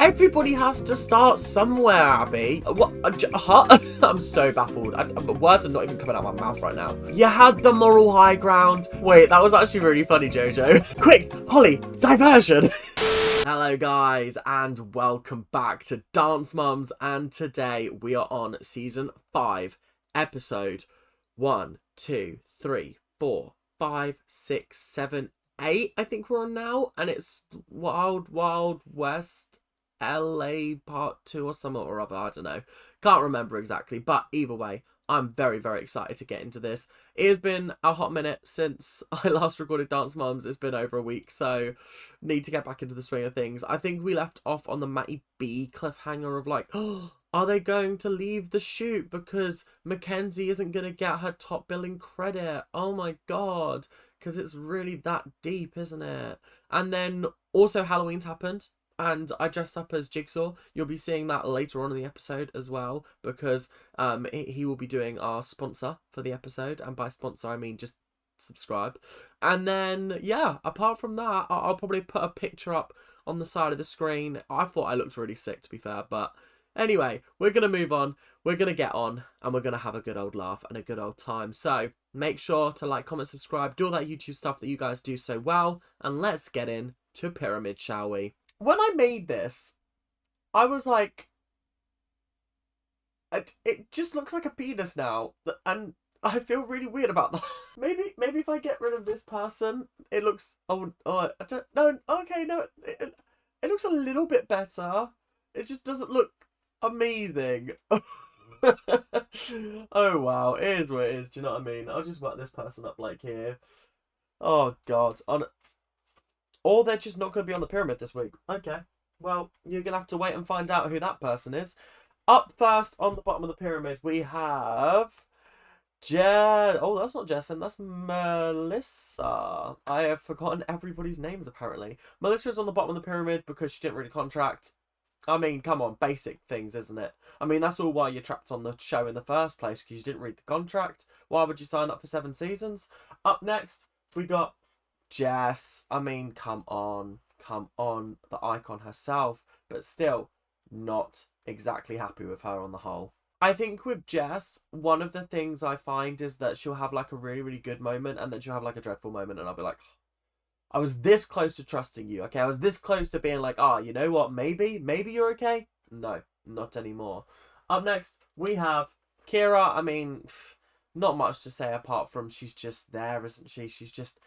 Everybody has to start somewhere, Abby. What? Huh? I'm so baffled. Words are not even coming out of my mouth right now. You had the moral high ground. Wait, that was actually really funny, Jojo. Quick, Holly, diversion. Hello guys, and welcome back to Dance Mums, and today we are on season 5, episode 1, 2, 3, 4, 5, 6, 7, 8, I think we're on now, and it's Wild Wild West LA part 2 or something or other, I don't know. Can't remember exactly, but either way, I'm very, very excited to get into this. It has been a hot minute since I last recorded Dance Mums. It's been over a week, so need to get back into the swing of things. I think we left off on the Matty B cliffhanger of like, oh, are they going to leave the shoot because Mackenzie isn't going to get her top billing credit? Oh my god, because it's really that deep, isn't it? And then also Halloween's happened, and I dressed up as Jigsaw. You'll be seeing that later on in the episode as well, because he will be doing our sponsor for the episode, and by sponsor I mean just subscribe. And then yeah, apart from that, I'll probably put a picture up on the side of the screen. I thought I looked really sick, to be fair, but anyway, we're gonna move on, we're gonna get on, and we're gonna have a good old laugh and a good old time. So make sure to like, comment, subscribe, do all that YouTube stuff that you guys do so well, and let's get in to Pyramid, shall we? When I made this, I was like, it just looks like a penis now, and I feel really weird about that. maybe if I get rid of this person, it looks, oh I don't, no, okay, no, it looks a little bit better. It just doesn't look amazing. Oh wow, it is what it is, do you know what I mean? I'll just work this person up like here. Oh god, or they're just not going to be on the pyramid this week. Okay, well, you're going to have to wait and find out who that person is. Up first on the bottom of the pyramid, we have oh, that's not Jessin, that's Melissa. I have forgotten everybody's names, apparently. Melissa's on the bottom of the pyramid because she didn't read a contract. I mean, come on, basic things, isn't it? I mean, that's all why you're trapped on the show in the first place, because you didn't read the contract. Why would you sign up for 7 seasons? Up next, we got Jess. I mean, come on, the icon herself, but still not exactly happy with her on the whole. I think with Jess, one of the things I find is that she'll have like a really, really good moment, and then she'll have like a dreadful moment, and I'll be like, I was this close to trusting you, okay? I was this close to being like, you know what, maybe you're okay? No, not anymore. Up next, we have Kira. I mean, not much to say apart from she's just there, isn't she? She's just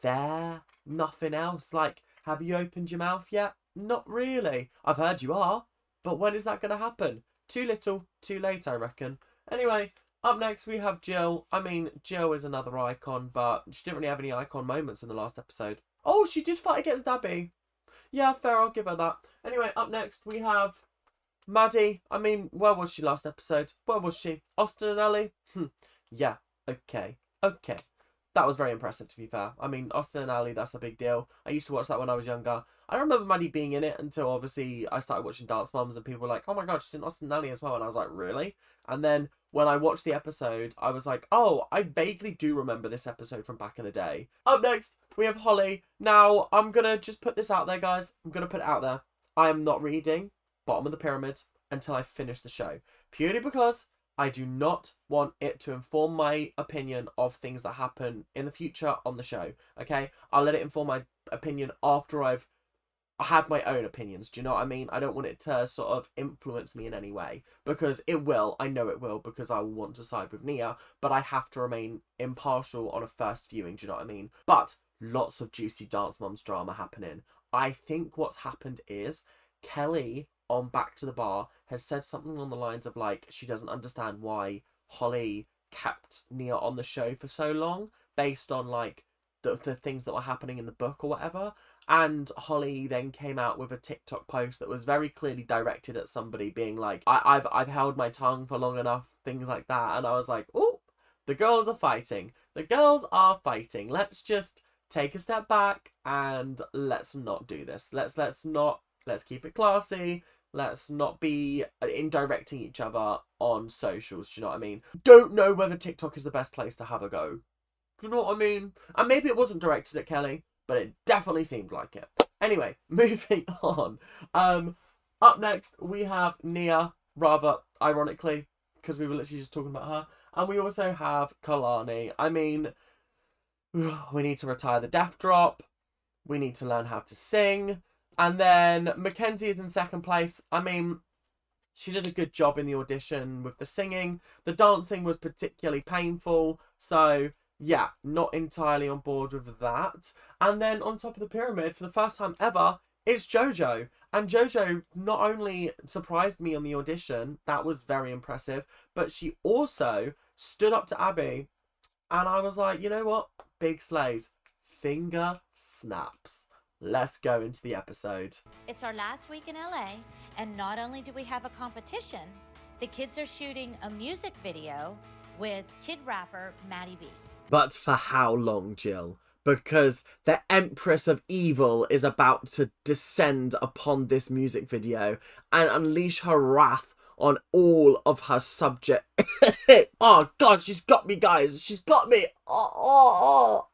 there, nothing else. Like, have you opened your mouth yet? Not really. I've heard you are, but when is that going to happen? Too little, too late, I reckon. Anyway, up next we have Jill. I mean, Jill is another icon, but she didn't really have any icon moments in the last episode. Oh, she did fight against Abby. Yeah, fair, I'll give her that. Anyway, up next we have Maddie. I mean, where was she last episode? Where was she? Austin and Ellie? Yeah, okay. That was very impressive, to be fair. I mean, Austin and Ali, that's a big deal. I used to watch that when I was younger. I don't remember Maddie being in it until, obviously, I started watching Dance Mums, and people were like, oh my god, she's in Austin and Ali as well. And I was like, really? And then when I watched the episode, I was like, oh, I vaguely do remember this episode from back in the day. Up next, we have Holly. Now, I'm going to just put this out there, guys. I'm going to put it out there. I am not reading Bottom of the Pyramid until I finish the show. Purely because I do not want it to inform my opinion of things that happen in the future on the show, okay? I'll let it inform my opinion after I've had my own opinions, do you know what I mean? I don't want it to sort of influence me in any way, because it will, I know it will, because I will want to side with Nia, but I have to remain impartial on a first viewing, do you know what I mean? But lots of juicy Dance Mums drama happening. I think what's happened is Kelly on Back to the Bar has said something along the lines of like, she doesn't understand why Holly kept Nia on the show for so long based on like the things that were happening in the book or whatever. And Holly then came out with a TikTok post that was very clearly directed at somebody, being like, I've held my tongue for long enough, things like that. And I was like, oh, the girls are fighting. Let's just take a step back and let's not do this. Let's keep it classy. Let's not be indirecting each other on socials, do you know what I mean? Don't know whether TikTok is the best place to have a go. Do you know what I mean? And maybe it wasn't directed at Kelly, but it definitely seemed like it. Anyway, moving on. Up next, we have Nia, rather ironically, because we were literally just talking about her. And we also have Kalani. I mean, we need to retire the death drop. We need to learn how to sing. And then Mackenzie is in second place. I mean, she did a good job in the audition with the singing. The dancing was particularly painful. So, yeah, not entirely on board with that. And then on top of the pyramid, for the first time ever, it's JoJo. And JoJo not only surprised me on the audition, that was very impressive, but she also stood up to Abby. And I was like, you know what? Big slays. Finger snaps. Let's go into the episode. It's our last week in LA, and not only do we have a competition, the kids are shooting a music video with kid rapper Maddie B. But for how long, Jill? Because the Empress of Evil is about to descend upon this music video and unleash her wrath on all of her subject. Oh God, she's got me, guys. She's got me. Oh.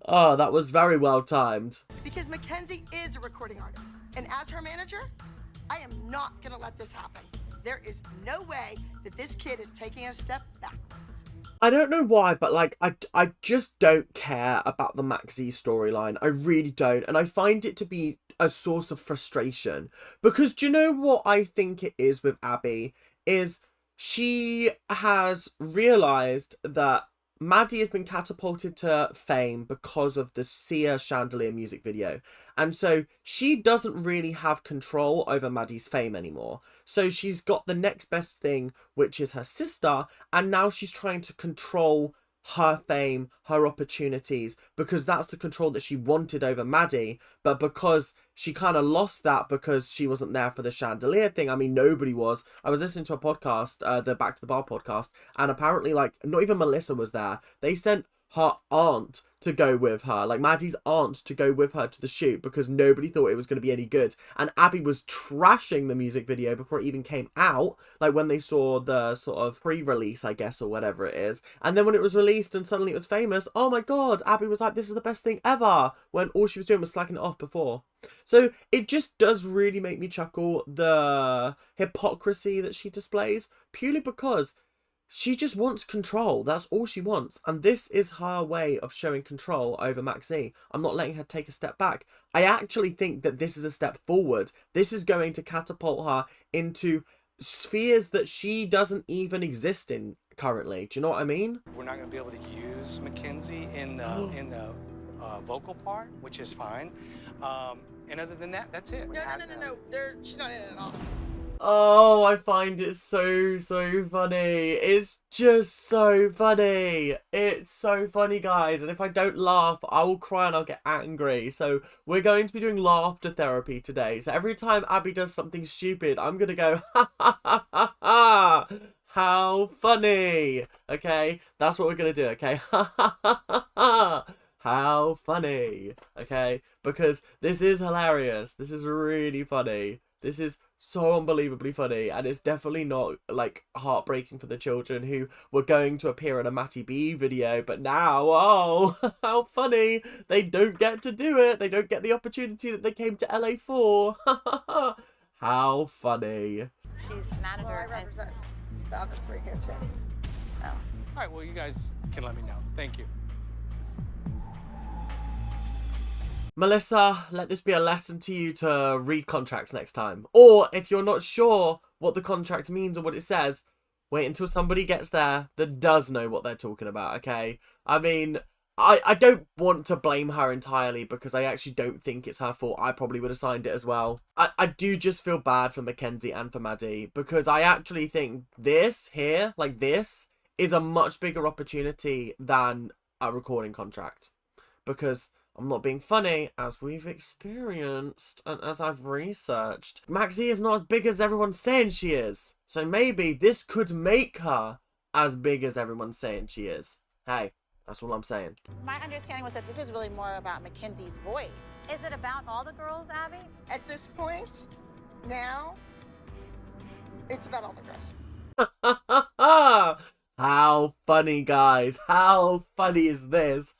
Oh, that was very well timed. Because Mackenzie is a recording artist, and as her manager, I am not gonna let this happen. There is no way that this kid is taking a step backwards. I don't know why, but like I just don't care about the Max Z storyline. I really don't, and I find it to be a source of frustration, because do you know what I think it is with Abby is she has realized that Maddie has been catapulted to fame because of the Sia Chandelier music video. And so she doesn't really have control over Maddie's fame anymore. So she's got the next best thing, which is her sister. And now she's trying to control her fame, her opportunities, because that's the control that she wanted over Maddie. But because she kind of lost that because she wasn't there for the chandelier thing. I mean, nobody was. I was listening to a podcast, the Back to the Bar podcast, and apparently, like, not even Melissa was there. They sent her aunt to go with her, like Maddie's aunt to go with her to the shoot, because nobody thought it was going to be any good. And Abby was trashing the music video before it even came out, like when they saw the sort of pre-release, I guess, or whatever it is. And then when it was released and suddenly it was famous, oh my God, Abby was like, this is the best thing ever, when all she was doing was slacking it off before. So it just does really make me chuckle, the hypocrisy that she displays, purely because she just wants control. That's all she wants. And this is her way of showing control over Maxine. I'm not letting her take a step back. I actually think that this is a step forward. This is going to catapult her into spheres that she doesn't even exist in currently. Do you know what I mean? We're not going to be able to use Mackenzie in the vocal part, which is fine. And other than that, that's it. No. She's not in it at all. Oh, I find it so funny. It's just so funny. It's so funny, guys. And if I don't laugh, I will cry and I'll get angry. So we're going to be doing laughter therapy today. So every time Abby does something stupid, I'm going to go, ha, ha, ha, ha, ha. How funny. Okay, that's what we're going to do, okay? Ha, ha, ha, ha, ha. How funny. Okay, because this is hilarious. This is really funny. This is so unbelievably funny, and it's definitely not, like, heartbreaking for the children who were going to appear in a Matty B video, but now, oh, how funny, they don't get to do it, they don't get the opportunity that they came to LA for. How funny. She's manager. Well, I represent the other three here, too. Oh. All right, well, you guys can let me know. Thank you. Melissa, let this be a lesson to you to read contracts next time. Or if you're not sure what the contract means or what it says, wait until somebody gets there that does know what they're talking about, okay? I mean, I don't want to blame her entirely because I actually don't think it's her fault. I probably would have signed it as well. I do just feel bad for Mackenzie and for Maddie because I actually think this here, like this, is a much bigger opportunity than a recording contract. Because I'm not being funny, as we've experienced and as I've researched, Maxie is not as big as everyone's saying she is. So maybe this could make her as big as everyone's saying she is. Hey, that's all I'm saying. My understanding was that this is really more about Mackenzie's voice. Is it about all the girls, Abby? At this point, now, it's about all the girls. How funny, guys. How funny is this?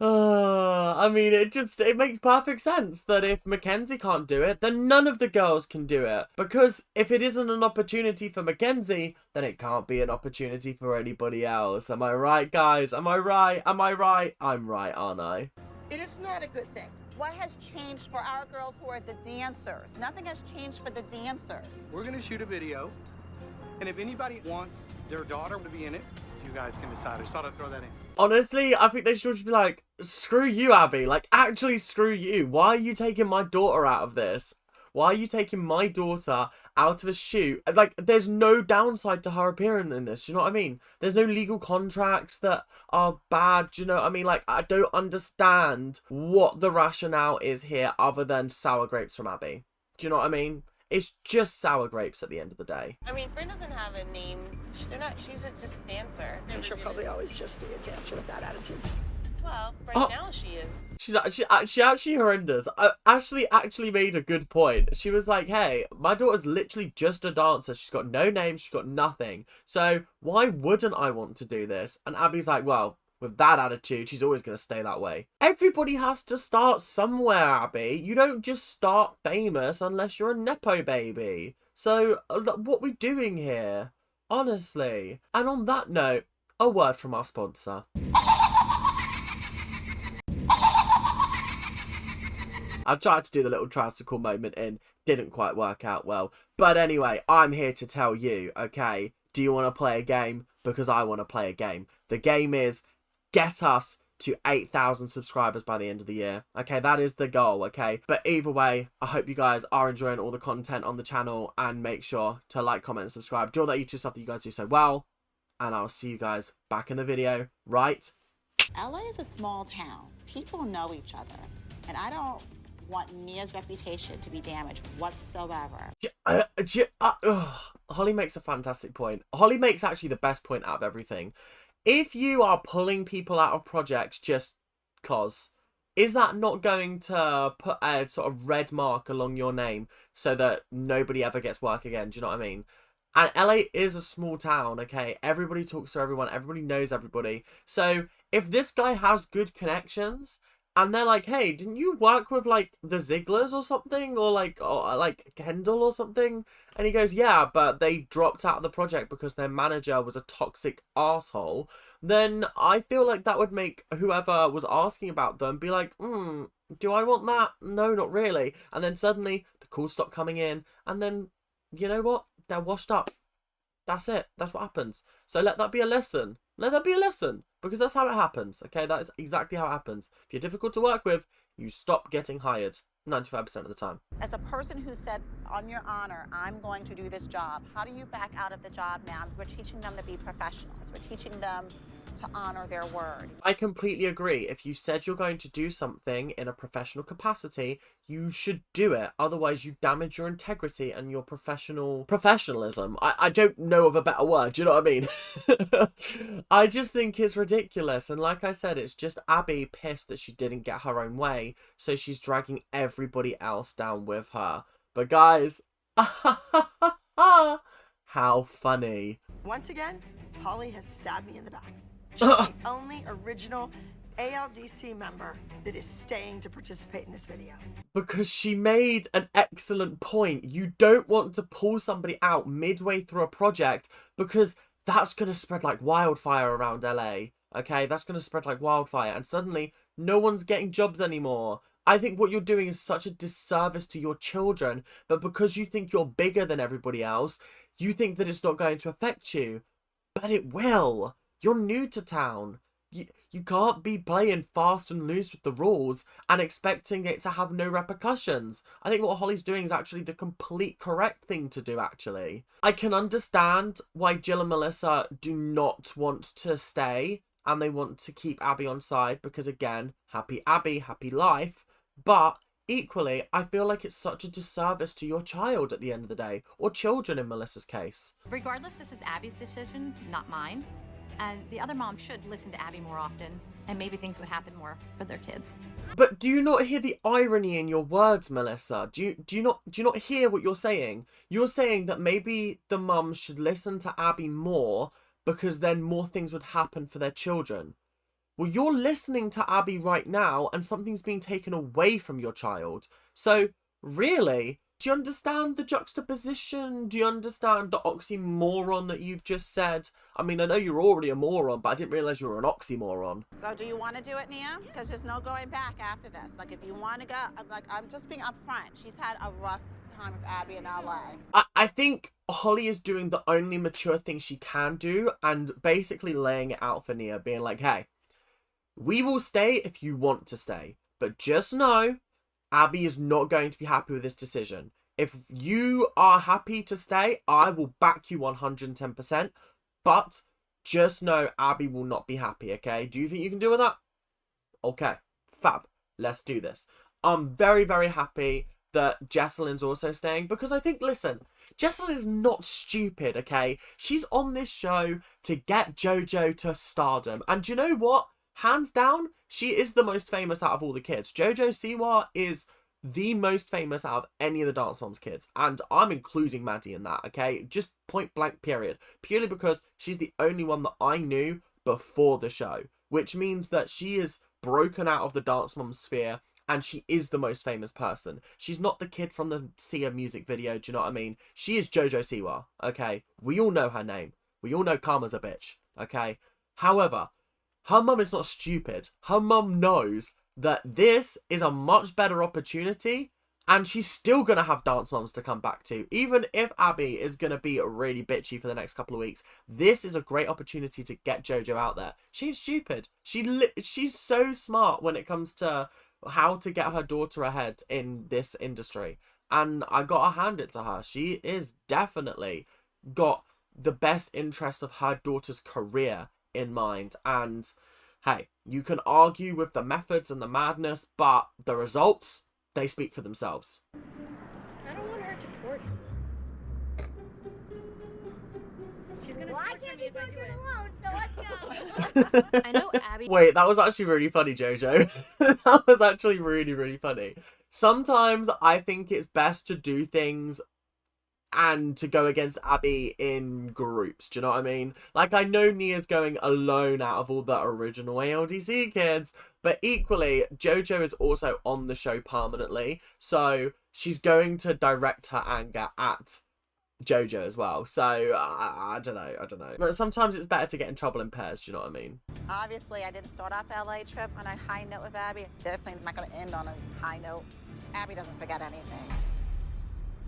I mean, it makes perfect sense that if Mackenzie can't do it, then none of the girls can do it. Because if it isn't an opportunity for Mackenzie, then it can't be an opportunity for anybody else. Am I right, guys? Am I right? Am I right? I'm right, aren't I? It is not a good thing. What has changed for our girls who are the dancers? Nothing has changed for the dancers. We're gonna shoot a video, and if anybody wants their daughter to be in it, you guys can decide. I just thought I'd throw that in. Honestly, I think they should just be like, screw you, Abby. Like, actually, screw you. Why are you taking my daughter out of this? Why are you taking my daughter out of a shoot? Like, there's no downside to her appearing in this. Do you know what I mean? There's no legal contracts that are bad. Do you know what I mean? Like, I don't understand what the rationale is here other than sour grapes from Abby. Do you know what I mean? It's just sour grapes at the end of the day. I mean, Bryn doesn't have a name. She's just a dancer. And she'll probably always just be a dancer with that attitude. Well, right now she is. She's actually horrendous. Ashley actually made a good point. She was like, hey, my daughter's literally just a dancer. She's got no name. She's got nothing. So why wouldn't I want to do this? And Abby's like, well, with that attitude, she's always going to stay that way. Everybody has to start somewhere, Abby. You don't just start famous unless you're a Nepo baby. So, what we doing here? Honestly. And on that note, a word from our sponsor. I tried to do the little tricycle moment in, didn't quite work out well. But anyway, I'm here to tell you, okay? Do you want to play a game? Because I want to play a game. The game is get us to 8,000 subscribers by the end of the year. Okay, that is the goal, okay? But either way, I hope you guys are enjoying all the content on the channel and make sure to like, comment, and subscribe. Do all that YouTube stuff that you guys do so well. And I'll see you guys back in the video, right? LA is a small town. People know each other. And I don't want Nia's reputation to be damaged whatsoever. Holly makes a fantastic point. Holly makes actually the best point out of everything. If you are pulling people out of projects just cause, is that not going to put a sort of red mark along your name so that nobody ever gets work again? Do you know what I mean? And LA is a small town, okay? Everybody talks to everyone. Everybody knows everybody. So if this guy has good connections and they're like, hey, didn't you work with like the Zigglers or something? Or like Kendall or something? And he goes, yeah, but they dropped out of the project because their manager was a toxic asshole. Then I feel like that would make whoever was asking about them be like, do I want that? No, not really. And then suddenly the calls stop coming in. And then, you know what? They're washed up. That's it. That's what happens. So let that be a lesson. Let that be a lesson. Because that's how it happens. Okay, that is exactly how it happens. If you're difficult to work with, you stop getting hired 95% of the time. As a person who said, on your honor, I'm going to do this job, how do you back out of the job now? We're teaching them to be professionals. We're teaching them to honor their word. I completely agree. If you said you're going to do something in a professional capacity, you should do it. Otherwise, you damage your integrity and your professionalism. I don't know of a better word. Do you know what I mean? I just think it's ridiculous. And like I said, it's just Abby pissed that she didn't get her own way. So she's dragging everybody else down with her. But guys, how funny. Once again, Holly has stabbed me in the back. She's the only original ALDC member that is staying to participate in this video. Because she made an excellent point. You don't want to pull somebody out midway through a project because that's going to spread like wildfire around LA. Okay, that's going to spread like wildfire. And suddenly, no one's getting jobs anymore. I think what you're doing is such a disservice to your children. But because you think you're bigger than everybody else, you think that it's not going to affect you. But it will. You're new to town. You can't be playing fast and loose with the rules and expecting it to have no repercussions. I think what Holly's doing is actually the complete correct thing to do, actually. I can understand why Jill and Melissa do not want to stay and they want to keep Abby on side because, again, happy Abby, happy life. But equally, I feel like it's such a disservice to your child at the end of the day, or children in Melissa's case. Regardless, this is Abby's decision, not mine. And the other moms should listen to Abby more often, and maybe things would happen more for their kids. But do you not hear the irony in your words, Melissa? Do you not hear what you're saying? You're saying that maybe the mums should listen to Abby more because then more things would happen for their children. Well, you're listening to Abby right now and something's being taken away from your child. So, really, do you understand the juxtaposition? Do you understand the oxymoron that you've just said? I mean, I know you're already a moron, but I didn't realise you were an oxymoron. So do you want to do it, Nia? Because there's no going back after this. Like, if you want to go, like, I'm just being upfront. She's had a rough time with Abby in LA. I think Holly is doing the only mature thing she can do and basically laying it out for Nia, being like, hey, we will stay if you want to stay, but just know Abby is not going to be happy with this decision. If you are happy to stay, I will back you 110%, but just know Abby will not be happy, okay? Do you think you can deal with that? Okay, fab. Let's do this. I'm very, very happy that Jesselyn's also staying because I think, listen, Jesselyn is not stupid, okay? She's on this show to get JoJo to stardom. And do you know what? Hands down, she is the most famous out of all the kids. JoJo Siwa is the most famous out of any of the Dance Moms kids. And I'm including Maddie in that, okay? Just point blank period. Purely because she's the only one that I knew before the show. Which means that she is broken out of the Dance Mom sphere and she is the most famous person. She's not the kid from the Sia music video, do you know what I mean? She is JoJo Siwa, okay? We all know her name. We all know Karma's a bitch, okay? However, her mum is not stupid. Her mum knows that this is a much better opportunity and she's still going to have Dance Moms to come back to. Even if Abby is going to be really bitchy for the next couple of weeks, this is a great opportunity to get JoJo out there. She ain't stupid. She's so smart when it comes to how to get her daughter ahead in this industry. And I gotta hand it to her. She is definitely got the best interest of her daughter's career in mind. And hey, you can argue with the methods and the madness, but the results, they speak for themselves. I don't want her to torture. She's gonna torture me if I do it. I know Abby. Wait, that was actually really funny, Jojo. That was actually really, really funny. Sometimes I think it's best to do things and to go against Abby in groups. Do you know what I mean? Like, I know Nia's going alone out of all the original ALDC kids, but equally, JoJo is also on the show permanently, so she's going to direct her anger at JoJo as well. So, I don't know. But sometimes it's better to get in trouble in pairs, do you know what I mean? Obviously, I didn't start off LA trip on a high note with Abby. Definitely not going to end on a high note. Abby doesn't forget anything.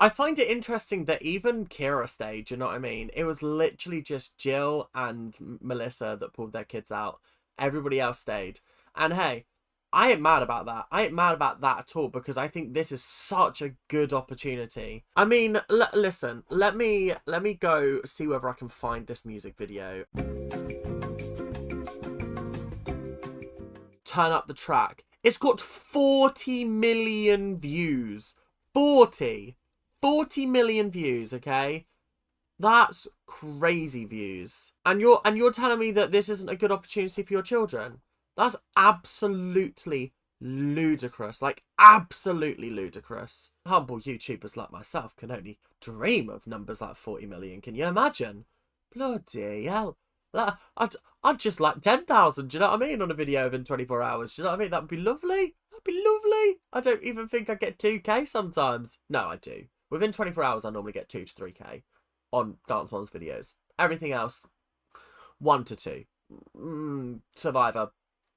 I find it interesting that even Kira stayed, do you know what I mean? It was literally just Jill and Melissa that pulled their kids out. Everybody else stayed. And hey, I ain't mad about that. I ain't mad about that at all because I think this is such a good opportunity. I mean, listen, let me go see whether I can find this music video. Turn up the track. It's got 40 million views. 40 million views, okay? That's crazy views. And you're telling me that this isn't a good opportunity for your children? That's absolutely ludicrous. Like, absolutely ludicrous. Humble YouTubers like myself can only dream of numbers like 40 million. Can you imagine? Bloody hell. I'd just like 10,000, do you know what I mean? On a video within 24 hours. Do you know what I mean? That'd be lovely. That'd be lovely. I don't even think I get 2k sometimes. No, I do. Within 24 hours, I normally get 2 to 3k on Dance Moms videos. Everything else, 1 to 2. Survivor,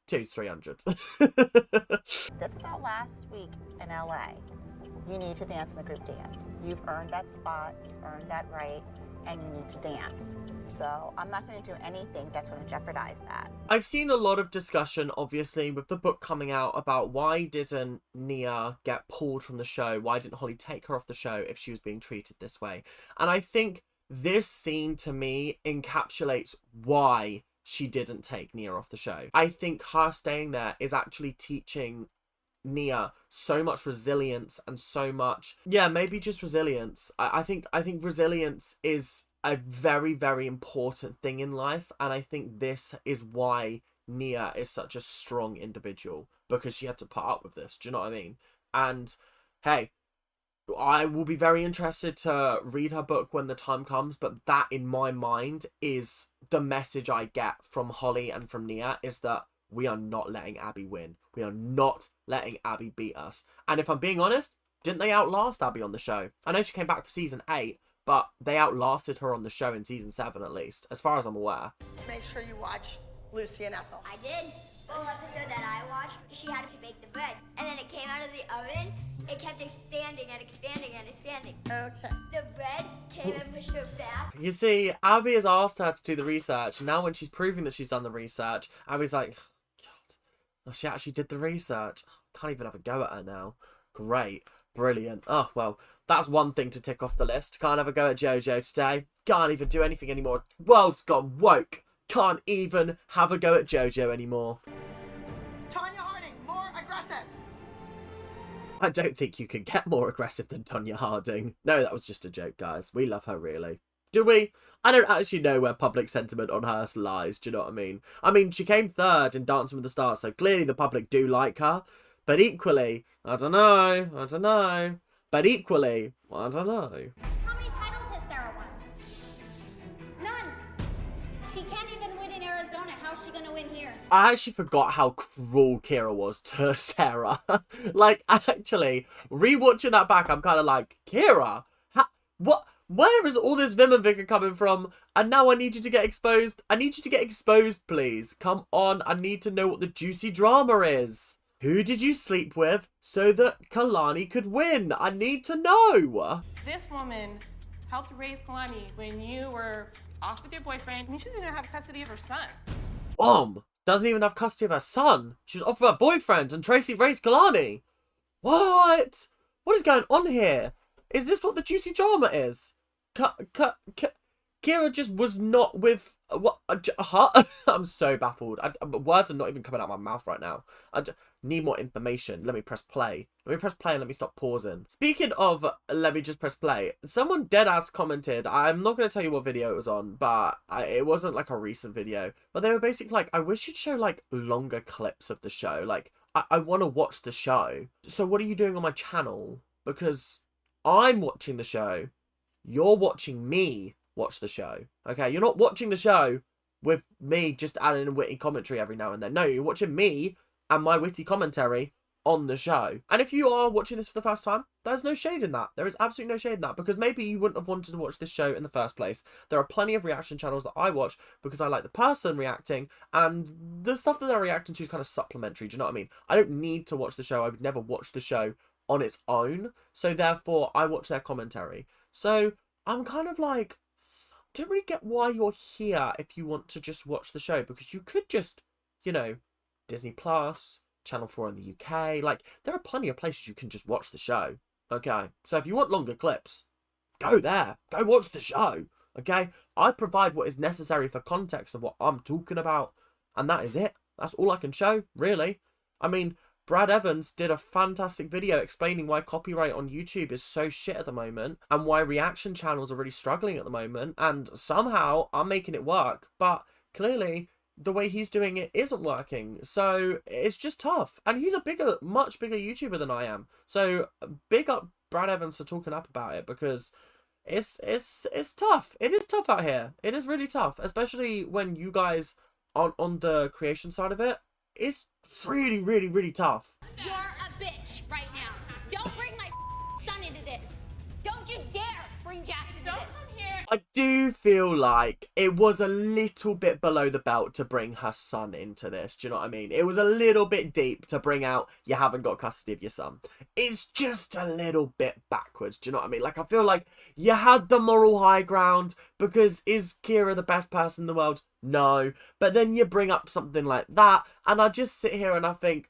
2 to 300. This is our last week in LA. You need to dance in a group dance. You've earned that spot, you've earned that right, and you need to dance. So I'm not going to do anything that's going to jeopardize that. I've seen a lot of discussion, obviously, with the book coming out about why didn't Nia get pulled from the show? Why didn't Holly take her off the show if she was being treated this way? And I think this scene, to me, encapsulates why she didn't take Nia off the show. I think her staying there is actually teaching Nia so much resilience and so much, yeah, maybe just resilience. I think resilience is a very, very important thing in life, and I think this is why Nia is such a strong individual, because she had to put up with this. Do you know what I mean? And hey, I will be very interested to read her book when the time comes, but that, in my mind, is the message I get from Holly and from Nia, is that we are not letting Abby win. We are not letting Abby beat us. And if I'm being honest, didn't they outlast Abby on the show? I know she came back for season 8, but they outlasted her on the show in season 7 at least, as far as I'm aware. Make sure you watch Lucy and Ethel. I did. The whole episode that I watched, she had to bake the bread. And then it came out of the oven. It kept expanding and expanding and expanding. Okay. The bread came and pushed her back. You see, Abby has asked her to do the research. And now when she's proving that she's done the research, Abby's like, God, oh, she actually did the research. Can't even have a go at her now. Great. Brilliant. Oh, well, that's one thing to tick off the list. Can't have a go at JoJo today. Can't even do anything anymore. World's gone woke. Can't even have a go at JoJo anymore. Tanya Harding, more aggressive. I don't think you can get more aggressive than Tonya Harding. No, that was just a joke, guys. We love her, really. Do we? I don't actually know where public sentiment on her lies, do you know what I mean? I mean, she came 3rd in Dancing with the Stars, so clearly the public do like her. But equally, I don't know. But equally, I don't know. How many titles has Sarah won? None. She can't even win in Arizona. How's she gonna win here? I actually forgot how cruel Kira was to Sarah. Like, actually, rewatching that back, I'm kind of like, Kira, what? Where is all this vim and vigor coming from? And now I need you to get exposed. I need you to get exposed, please. Come on, I need to know what the juicy drama is. Who did you sleep with so that Kalani could win? I need to know. This woman helped raise Kalani when you were off with your boyfriend. I mean, she doesn't even have custody of her son. Doesn't even have custody of her son. She was off with her boyfriend and Tracy raised Kalani. What? What is going on here? Is this what the juicy drama is? Kira just was not with... What? Huh? I'm so baffled. Words are not even coming out of my mouth right now. I need more information. Let me press play. Let me press play and let me stop pausing. Speaking of let me just press play, someone deadass commented, I'm not going to tell you what video it was on, but it wasn't like a recent video, but they were basically like, I wish you'd show like longer clips of the show. Like, I want to watch the show. So what are you doing on my channel? Because I'm watching the show. You're watching me watch the show. Okay, you're not watching the show with me just adding a witty commentary every now and then. No, you're watching me and my witty commentary on the show. And if you are watching this for the first time, there's no shade in that. There is absolutely no shade in that, because maybe you wouldn't have wanted to watch this show in the first place. There are plenty of reaction channels that I watch because I like the person reacting, and the stuff that they're reacting to is kind of supplementary. Do you know what I mean? I don't need to watch the show. I would never watch the show on its own, so therefore I watch their commentary. So I'm kind of like, I don't really get why you're here if you want to just watch the show, because you could just, you know, Disney Plus, Channel 4 in the UK, like, there are plenty of places you can just watch the show, okay? So if you want longer clips, go there, go watch the show, okay? I provide what is necessary for context of what I'm talking about, and that is it. That's all I can show, really. I mean, Brad Evans did a fantastic video explaining why copyright on YouTube is so shit at the moment and why reaction channels are really struggling at the moment, and somehow I'm making it work, but clearly the way he's doing it isn't working, so it's just tough. And he's a much bigger YouTuber than I am, so big up Brad Evans for talking up about it, because it's tough. It is tough out here. It is really tough, especially when you guys on the creation side of it. It's really, really, really tough. You're a bitch right now. Don't bring my son into this. Don't you dare bring Jackson into this. Come here. I do feel like it was a little bit below the belt to bring her son into this. Do you know what I mean? It was a little bit deep to bring out, you haven't got custody of your son. It's just a little bit backwards. Do you know what I mean? Like, I feel like you had the moral high ground, because is Kira the best person in the world? No. But then you bring up something like that, and I just sit here and I think,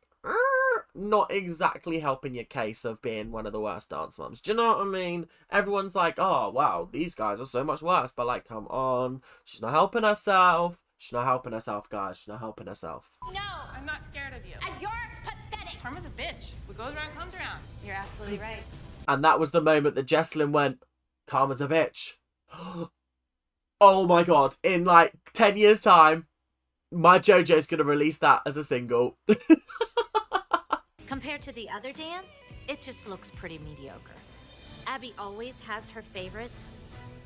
not exactly helping your case of being one of the worst dance moms. Do you know what I mean? Everyone's like, oh, wow, these guys are so much worse. But, like, come on. She's not helping herself. She's not helping herself, guys. She's not helping herself. No. I'm not scared of you. And you're pathetic. Karma's a bitch. What goes around comes around. You're absolutely right. And that was the moment that Jesselyn went, Karma's a bitch. Oh, my God. In, like, 10 years' time, my JoJo's going to release that as a single. Compared to the other dance, it just looks pretty mediocre. Abby always has her favorites,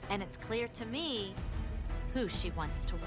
and it's clear to me who she wants to win.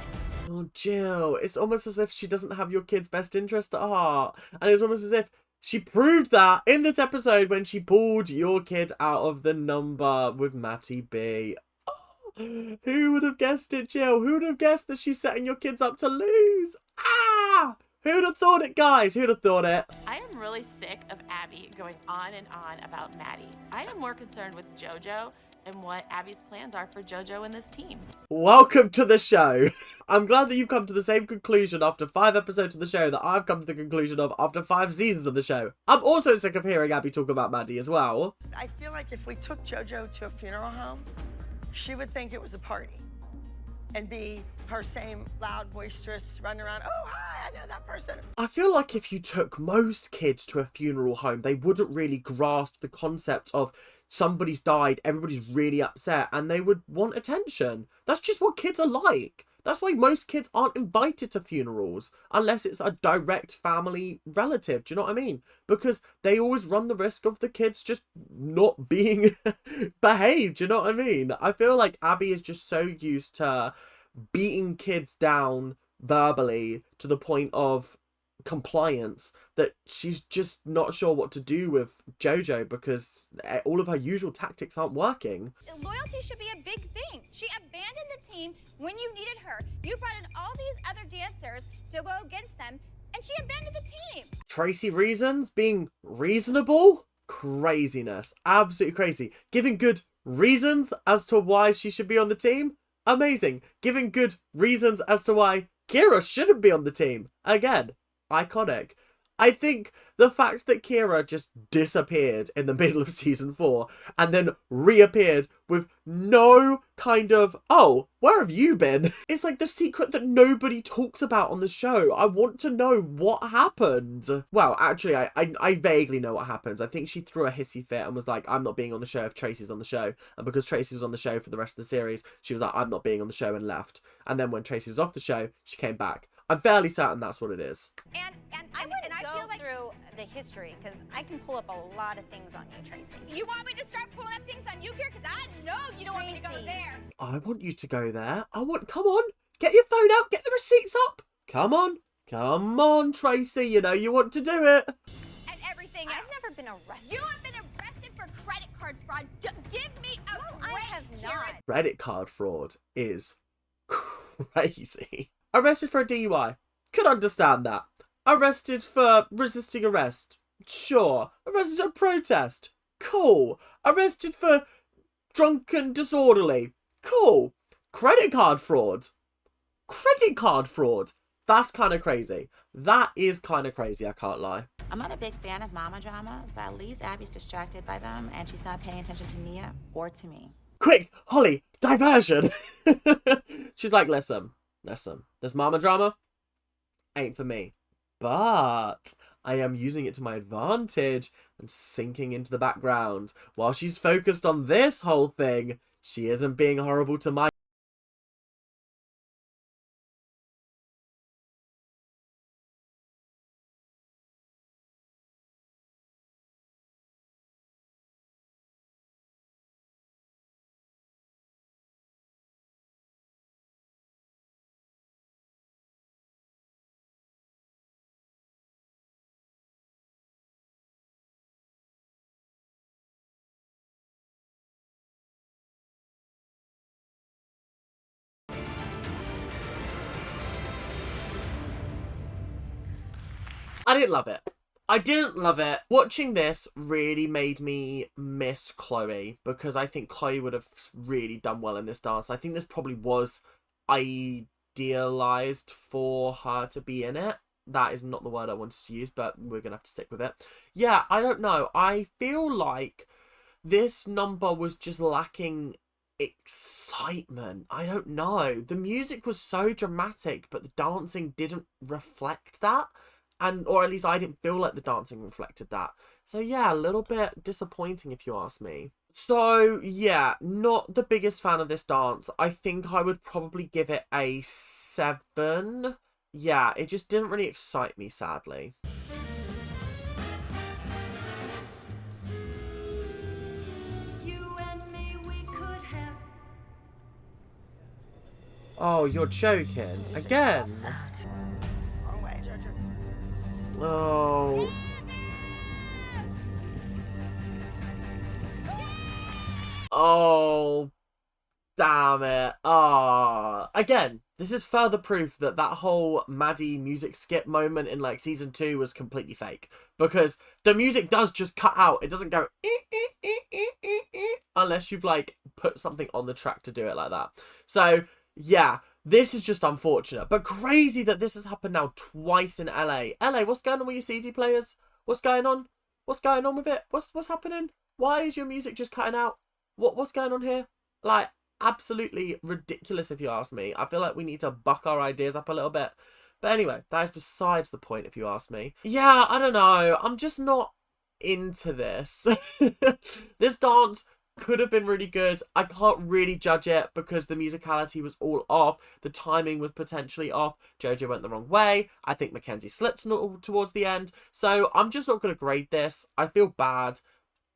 Oh, Jill, it's almost as if she doesn't have your kid's best interest at heart. And it's almost as if she proved that in this episode when she pulled your kid out of the number with Matty B. Oh, who would have guessed it, Jill? Who would have guessed that she's setting your kids up to lose? Ah! Who'd have thought it, guys? Who'd have thought it? I am really sick of Abby going on and on about Maddie. I am more concerned with JoJo and what Abby's plans are for JoJo and this team. Welcome to the show. I'm glad that you've come to the same conclusion after 5 episodes of the show that I've come to the conclusion of after 5 seasons of the show. I'm also sick of hearing Abby talk about Maddie as well. I feel like if we took JoJo to a funeral home, she would think it was a party and be her same loud, boisterous, run around, oh, hi, I know that person. I feel like if you took most kids to a funeral home, they wouldn't really grasp the concept of somebody's died, everybody's really upset, and they would want attention. That's just what kids are like. That's why most kids aren't invited to funerals unless it's a direct family relative. Do you know what I mean? Because they always run the risk of the kids just not being behaved. Do you know what I mean? I feel like Abby is just so used to beating kids down verbally to the point of compliance that she's just not sure what to do with JoJo because all of her usual tactics aren't working. Loyalty should be a big thing. She abandoned the team when you needed her. You brought in all these other dancers to go against them, and she abandoned the team. Tracy reasons being reasonable? Craziness. Absolutely crazy. Giving good reasons as to why she should be on the team? Amazing. Giving good reasons as to why Kira shouldn't be on the team? Again, iconic. I think the fact that Kira just disappeared in the middle of season 4 and then reappeared with no kind of, oh, where have you been? It's like the secret that nobody talks about on the show. I want to know what happened. Well, actually, I vaguely know what happens. I think she threw a hissy fit and was like, I'm not being on the show if Tracy's on the show. And because Tracy was on the show for the rest of the series, she was like, I'm not being on the show and left. And then when Tracy was off the show, she came back. I'm fairly certain that's what it is. And I Go feel like through the history, because I can pull up a lot of things on you, Tracy. you want me to start pulling up things on you here, because I know you don't want me to go Tracy. there. I want you to go there. Come on, get your phone out, get the receipts up. Come on, Tracy, you know you want to do it. And everything else. I've never been arrested. You have been arrested for credit card fraud. Give me a I break, have Karen. not. Credit card fraud is crazy. Arrested for a DUI. Could understand that. Arrested for resisting arrest. Sure. Arrested for protest. Cool. Arrested for drunken disorderly. Cool. Credit card fraud. Credit card fraud. That's kind of crazy. That is kind of crazy, I can't lie. I'm not a big fan of mama drama, but at least Abby's distracted by them and she's not paying attention to Mia or to me. Quick, Holly, diversion. She's like, listen, this mama drama ain't for me. But I am using it to my advantage and sinking into the background. While she's focused on this whole thing, she isn't being horrible to my... I didn't love it. Watching this really made me miss Chloe because I think Chloe would have really done well in this dance. I think this probably was idealized for her to be in it. That is not the word I wanted to use, but we're going to have to stick with it. Yeah, I don't know. I feel like this number was just lacking excitement. I don't know. The music was so dramatic, but the dancing didn't reflect that. Or at least I didn't feel like the dancing reflected that. So yeah, a little bit disappointing if you ask me. So yeah, not the biggest fan of this dance. I think I would probably give it a 7. Yeah, it just didn't really excite me, sadly. Oh, you're joking. Again? Wrong way, Jojo. Oh. Oh. Damn it. Ah. Again, this is further proof that that whole Maddie music skip moment in like season 2 was completely fake. Because the music does just cut out. It doesn't go unless you've like put something on the track to do it like that. So, yeah, this is just unfortunate. But crazy that this has happened now twice in LA. LA, what's going on with your CD players? What's going on? What's going on with it? What's happening? Why is your music just cutting out? What's going on here? Like, absolutely ridiculous if you ask me. I feel like we need to buck our ideas up a little bit. But anyway, that is besides the point if you ask me. Yeah, I don't know. I'm just not into this. This dance could have been really good. I can't really judge it because the musicality was all off. The timing was potentially off. Jojo went the wrong way. I think Mackenzie slipped towards the end. So I'm just not going to grade this. I feel bad.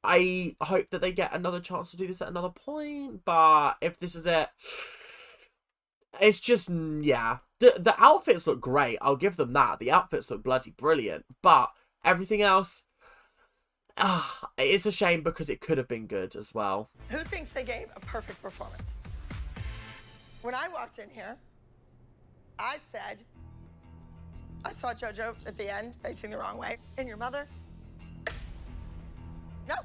I hope that they get another chance to do this at another point, but if this is it, it's just, yeah. The outfits look great, I'll give them that. The outfits look bloody brilliant, but everything else, it's a shame because it could have been good as well. Who thinks they gave a perfect performance? When I walked in here, I said, I saw Jojo at the end facing the wrong way, and your mother. No,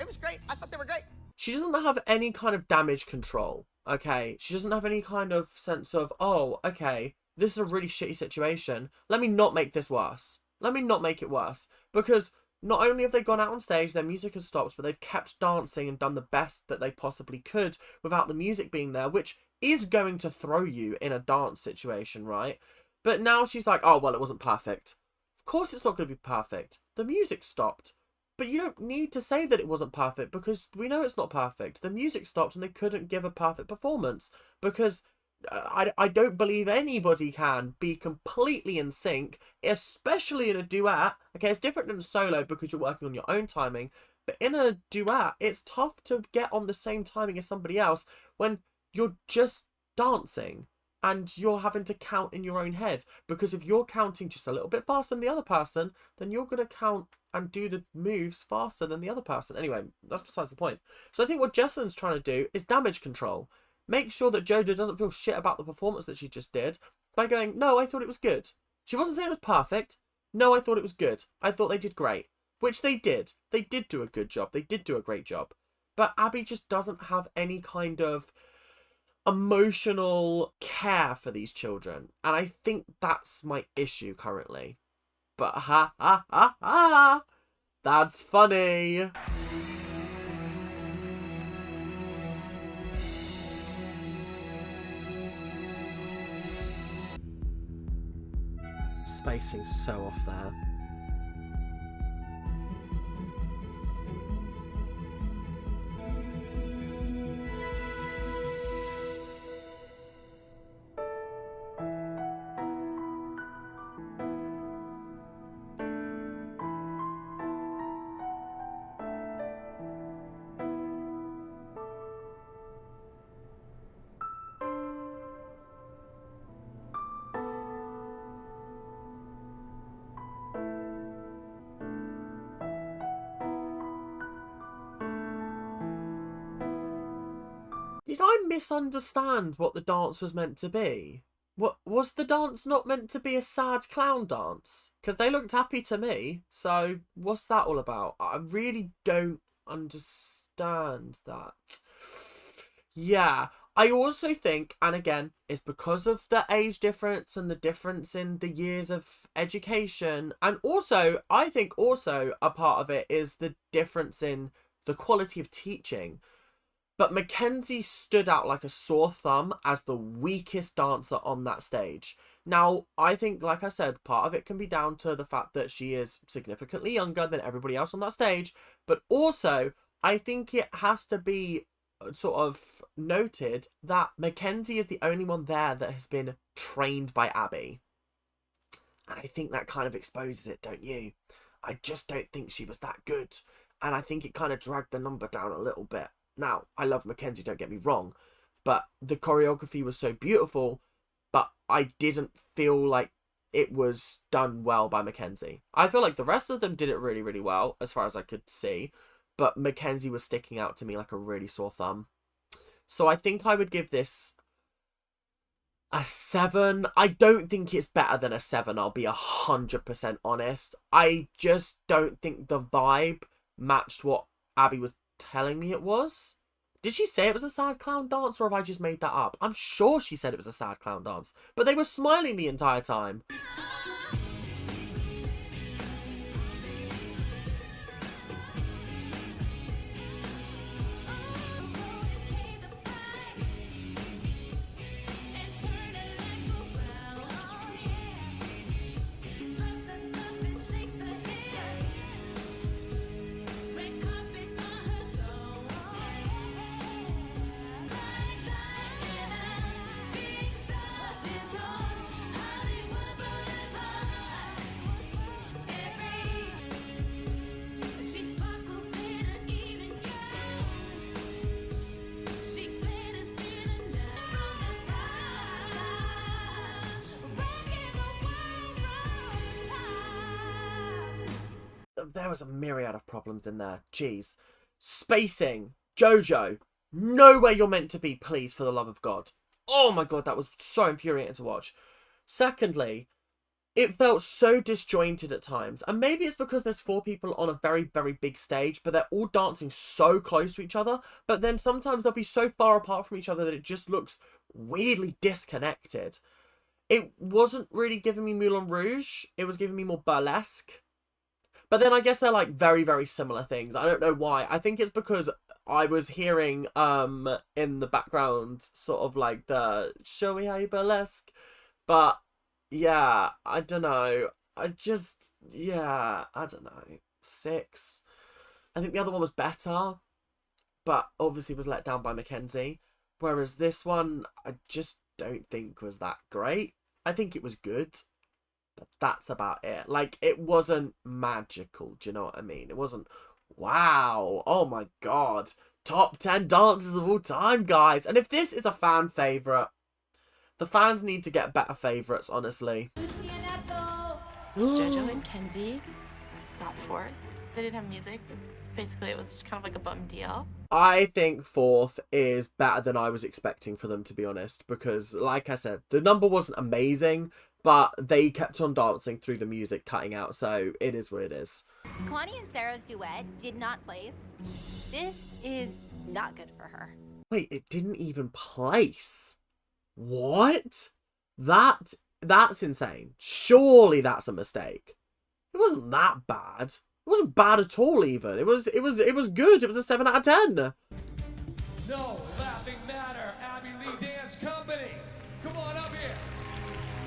it was great. I thought they were great. She doesn't have any kind of damage control, okay? She doesn't have any kind of sense of, oh, okay, this is a really shitty situation. Let me not make this worse. Let me not make it worse. Because not only have they gone out on stage, their music has stopped, but they've kept dancing and done the best that they possibly could without the music being there, which is going to throw you in a dance situation, right? But now she's like, oh, well, it wasn't perfect. Of course it's not going to be perfect. The music stopped. But you don't need to say that it wasn't perfect because we know it's not perfect. The music stopped and they couldn't give a perfect performance because I don't believe anybody can be completely in sync, especially in a duet. Okay, it's different than a solo because you're working on your own timing. But in a duet, it's tough to get on the same timing as somebody else when you're just dancing and you're having to count in your own head. Because if you're counting just a little bit faster than the other person, then you're going to count and do the moves faster than the other person. Anyway, that's besides the point. So I think what Jesselyn's trying to do is damage control. Make sure that Jojo doesn't feel shit about the performance that she just did by going, no, I thought it was good. She wasn't saying it was perfect. No, I thought it was good. I thought they did great. Which they did. They did do a good job. They did do a great job. But Abby just doesn't have any kind of emotional care for these children. And I think that's my issue currently. But ha ha ha ha! That's funny! Spacing's so off there. Did I misunderstand what the dance was meant to be? What was the dance not meant to be a sad clown dance? Because they looked happy to me. So what's that all about? I really don't understand that. Yeah, I also think, and again, it's because of the age difference and the difference in the years of education. And also, I think also a part of it is the difference in the quality of teaching. But Mackenzie stood out like a sore thumb as the weakest dancer on that stage. Now, I think, like I said, part of it can be down to the fact that she is significantly younger than everybody else on that stage. But also, I think it has to be sort of noted that Mackenzie is the only one there that has been trained by Abby. And I think that kind of exposes it, don't you? I just don't think she was that good. And I think it kind of dragged the number down a little bit. Now, I love Mackenzie, don't get me wrong, but the choreography was so beautiful but I didn't feel like it was done well by Mackenzie. I feel like the rest of them did it really, really well, as far as I could see, but Mackenzie was sticking out to me like a really sore thumb. So I think I would give this a 7. I don't think it's better than a 7, I'll be 100% honest. I just don't think the vibe matched what Abby was telling me it was. Did she say it was a sad clown dance, or have I just made that up? I'm sure she said it was a sad clown dance, but they were smiling the entire time. There was a myriad of problems in there. Jeez. Spacing. Jojo. Know where you're meant to be, please, for the love of God. Oh my God, that was so infuriating to watch. Secondly, it felt so disjointed at times. And maybe it's because there's 4 people on a very, very big stage, but they're all dancing so close to each other. But then sometimes they'll be so far apart from each other that it just looks weirdly disconnected. It wasn't really giving me Moulin Rouge. It was giving me more burlesque. But then I guess they're like very, very similar things. I don't know why. I think it's because I was hearing in the background sort of like the show me how you burlesque. But yeah, I don't know. I don't know. 6. I think the other one was better, but obviously was let down by Mackenzie. Whereas this one, I just don't think was that great. I think it was good. But that's about it. Like, it wasn't magical, do you know what I mean? It wasn't, wow, oh my God, top 10 dances of all time, guys. And if this is a fan favourite, the fans need to get better favourites, honestly. Jojo and Kenzie got 4th. They didn't have music. Basically, it was kind of like a bum deal. I think 4th is better than I was expecting for them, to be honest. Because, like I said, the number wasn't amazing, but they kept on dancing through the music cutting out, so it is what it is. Kalani and Sarah's duet did not place. This is not good for her. Wait, it didn't even place? What? That's insane. Surely that's a mistake. It wasn't that bad. It wasn't bad at all even. It was good. It was a 7 out of 10. No laughing matter, Abby Lee Dance Company. Come on up here.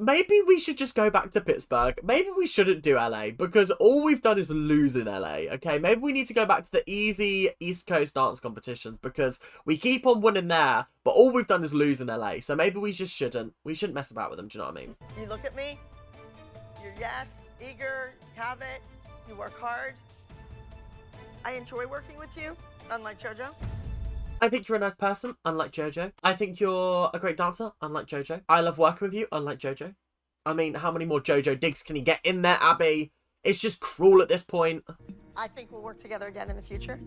Maybe we should just go back to Pittsburgh. Maybe we shouldn't do LA because all we've done is lose in LA, okay? Maybe we need to go back to the easy East Coast dance competitions because we keep on winning there, but all we've done is lose in LA. So maybe we just shouldn't. We shouldn't mess about with them, do you know what I mean? You look at me, you're eager, you have it, you work hard. I enjoy working with you, unlike JoJo. I think you're a nice person, unlike JoJo. I think you're a great dancer, unlike JoJo. I love working with you, unlike JoJo. I mean, how many more JoJo digs can you get in there, Abby? It's just cruel at this point. I think we'll work together again in the future.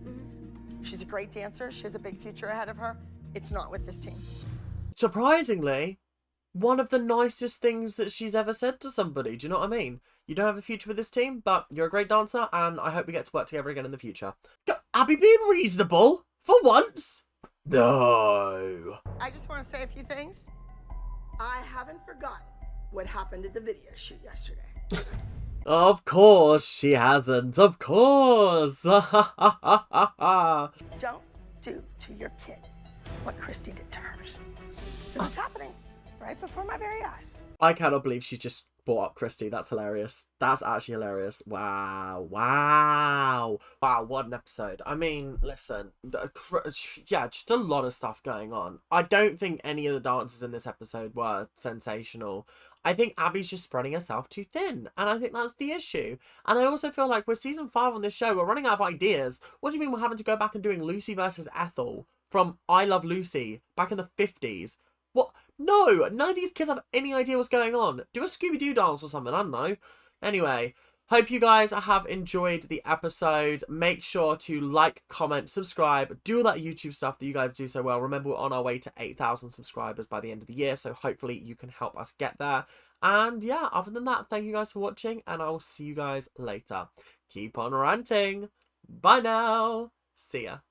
She's a great dancer. She has a big future ahead of her. It's not with this team. Surprisingly, one of the nicest things that she's ever said to somebody. Do you know what I mean? You don't have a future with this team, but you're a great dancer, and I hope we get to work together again in the future. Abby being reasonable? For once? No. I just want to say a few things. I haven't forgotten what happened at the video shoot yesterday. Of course she hasn't. Of course. Don't do to your kid what Christy did to hers. It's happening right before my very eyes. I cannot believe she just brought up Christy. That's hilarious. That's actually hilarious. Wow. Wow. Wow, what an episode. I mean, listen. Yeah, just a lot of stuff going on. I don't think any of the dances in this episode were sensational. I think Abby's just spreading herself too thin. And I think that's the issue. And I also feel like with season 5 on this show, we're running out of ideas. What do you mean we're having to go back and doing Lucy versus Ethel from I Love Lucy back in the 50s? What? No, none of these kids have any idea what's going on. Do a Scooby-Doo dance or something, I don't know. Anyway, hope you guys have enjoyed the episode. Make sure to like, comment, subscribe, do all that YouTube stuff that you guys do so well. Remember, we're on our way to 8,000 subscribers by the end of the year, so hopefully you can help us get there. And yeah, other than that, thank you guys for watching, and I will see you guys later. Keep on ranting. Bye now. See ya.